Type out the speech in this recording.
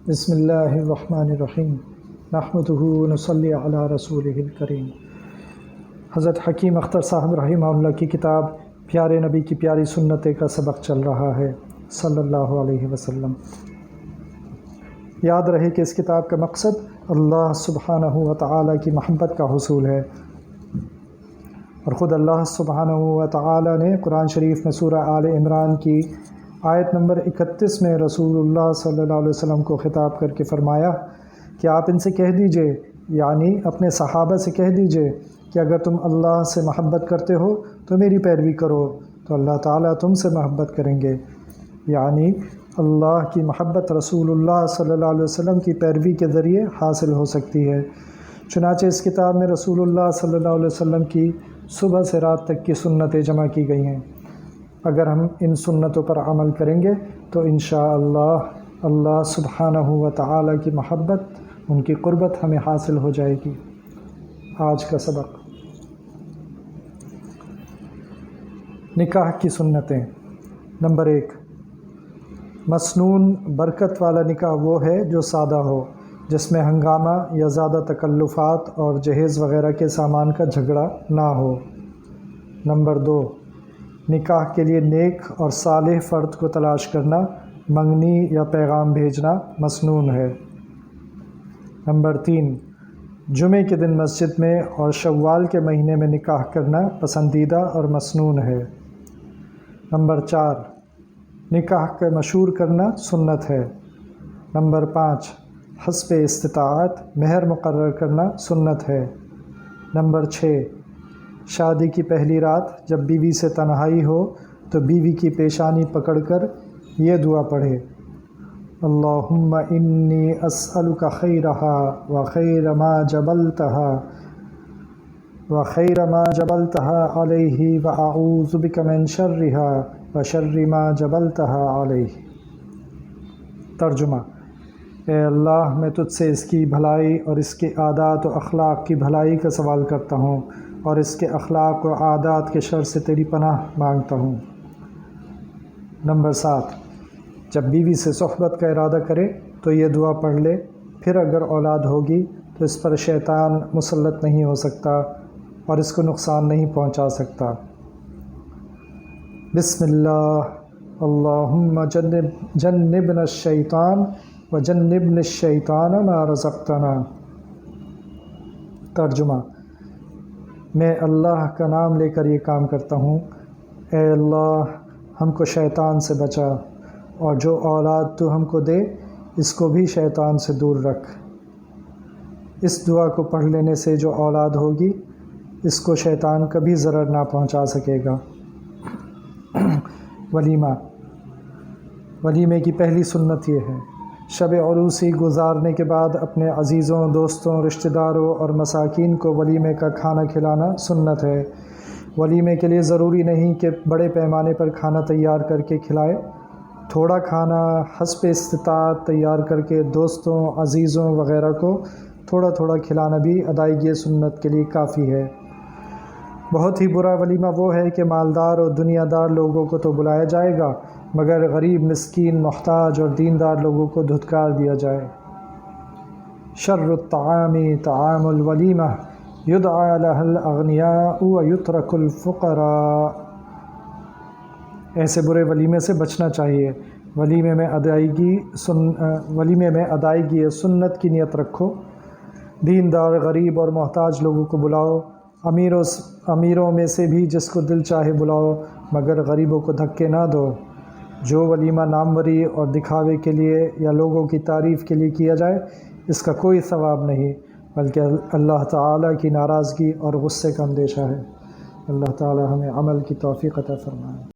بسم اللہ الرحمن الرحیم نحمدہ ونصلی علی رسولہ الکریم۔ حضرت حکیم اختر صاحب رحمہ اللہ کی کتاب پیارے نبی کی پیاری سنتیں کا سبق چل رہا ہے صلی اللہ علیہ وسلم۔ یاد رہے کہ اس کتاب کا مقصد اللہ سبحانہ و تعالی کی محبت کا حصول ہے، اور خود اللہ سبحانہ و تعالی نے قرآن شریف میں سورہ آل عمران کی آیت نمبر 31 میں رسول اللہ صلی اللہ علیہ وسلم کو خطاب کر کے فرمایا کہ آپ ان سے کہہ دیجئے، یعنی اپنے صحابہ سے کہہ دیجئے کہ اگر تم اللہ سے محبت کرتے ہو تو میری پیروی کرو تو اللہ تعالیٰ تم سے محبت کریں گے، یعنی اللہ کی محبت رسول اللہ صلی اللہ علیہ وسلم کی پیروی کے ذریعے حاصل ہو سکتی ہے۔ چنانچہ اس کتاب میں رسول اللہ صلی اللہ علیہ وسلم کی صبح سے رات تک کی سنتیں جمع کی گئی ہیں۔ اگر ہم ان سنتوں پر عمل کریں گے تو انشاءاللہ اللہ سبحانہ و تعالی کی محبت، ان کی قربت ہمیں حاصل ہو جائے گی۔ آج کا سبق نکاح کی سنتیں۔ نمبر 1، مسنون برکت والا نکاح وہ ہے جو سادہ ہو، جس میں ہنگامہ یا زیادہ تکلفات اور جہیز وغیرہ کے سامان کا جھگڑا نہ ہو۔ نمبر 2، نکاح کے لیے نیک اور صالح فرد کو تلاش کرنا، منگنی یا پیغام بھیجنا مسنون ہے۔ نمبر 3، جمعے کے دن مسجد میں اور شوال کے مہینے میں نکاح کرنا پسندیدہ اور مسنون ہے۔ نمبر 4، نکاح کا مشہور کرنا سنت ہے۔ نمبر 5، حسب استطاعت مہر مقرر کرنا سنت ہے۔ نمبر 6، شادی کی پہلی رات جب بیوی سے تنہائی ہو تو بیوی کی پیشانی پکڑ کر یہ دعا پڑھے: اللہم انی اسألک خیرہا وخیر ما جبلتہا علیہ واعوذ بک من شرہا وشر ما جبلتہا علیہ۔ ترجمہ: اے اللہ، میں تجھ سے اس کی بھلائی اور اس کے عادات و اخلاق کی بھلائی کا سوال کرتا ہوں، اور اس کے اخلاق و عادات کے شر سے تیری پناہ مانگتا ہوں۔ نمبر 7، جب بیوی سے صحبت کا ارادہ کرے تو یہ دعا پڑھ لے، پھر اگر اولاد ہوگی تو اس پر شیطان مسلط نہیں ہو سکتا اور اس کو نقصان نہیں پہنچا سکتا۔ بسم اللہ اللہم جنبنا الشیطان وجنبنا الشیطان ما رزقتنا۔ ترجمہ: میں اللہ کا نام لے کر یہ کام کرتا ہوں، اے اللہ ہم کو شیطان سے بچا، اور جو اولاد تو ہم کو دے اس کو بھی شیطان سے دور رکھ۔ اس دعا کو پڑھ لینے سے جو اولاد ہوگی اس کو شیطان کبھی ضرر نہ پہنچا سکے گا۔ ولیمے کی پہلی سنت یہ ہے: شب عروسی گزارنے کے بعد اپنے عزیزوں، دوستوں، رشتہ داروں اور مساکین کو ولیمے کا کھانا کھلانا سنت ہے۔ ولیمے کے لیے ضروری نہیں کہ بڑے پیمانے پر کھانا تیار کر کے کھلائے، تھوڑا کھانا حسب استطاعت تیار کر کے دوستوں، عزیزوں وغیرہ کو تھوڑا تھوڑا کھلانا بھی ادائیگی سنت کے لیے کافی ہے۔ بہت ہی برا ولیمہ وہ ہے کہ مالدار اور دنیا دار لوگوں کو تو بلایا جائے گا مگر غریب، مسکین، محتاج اور دیندار لوگوں کو دھتکار دیا جائے۔ شر الطعام طعام الولیمہ یدعى لها الاغنیاء ویترک الفقراء۔ ایسے برے ولیمے سے بچنا چاہیے۔ ولیمے میں ادائیگی سنت کی نیت رکھو، دیندار، غریب اور محتاج لوگوں کو بلاؤ، امیروں میں سے بھی جس کو دل چاہے بلاؤ، مگر غریبوں کو دھکے نہ دو۔ جو ولیمہ ناموری اور دکھاوے کے لیے یا لوگوں کی تعریف کے لیے کیا جائے اس کا کوئی ثواب نہیں، بلکہ اللہ تعالیٰ کی ناراضگی اور غصے کا اندیشہ ہے۔ اللہ تعالیٰ ہمیں عمل کی توفیق عطا فرمائے۔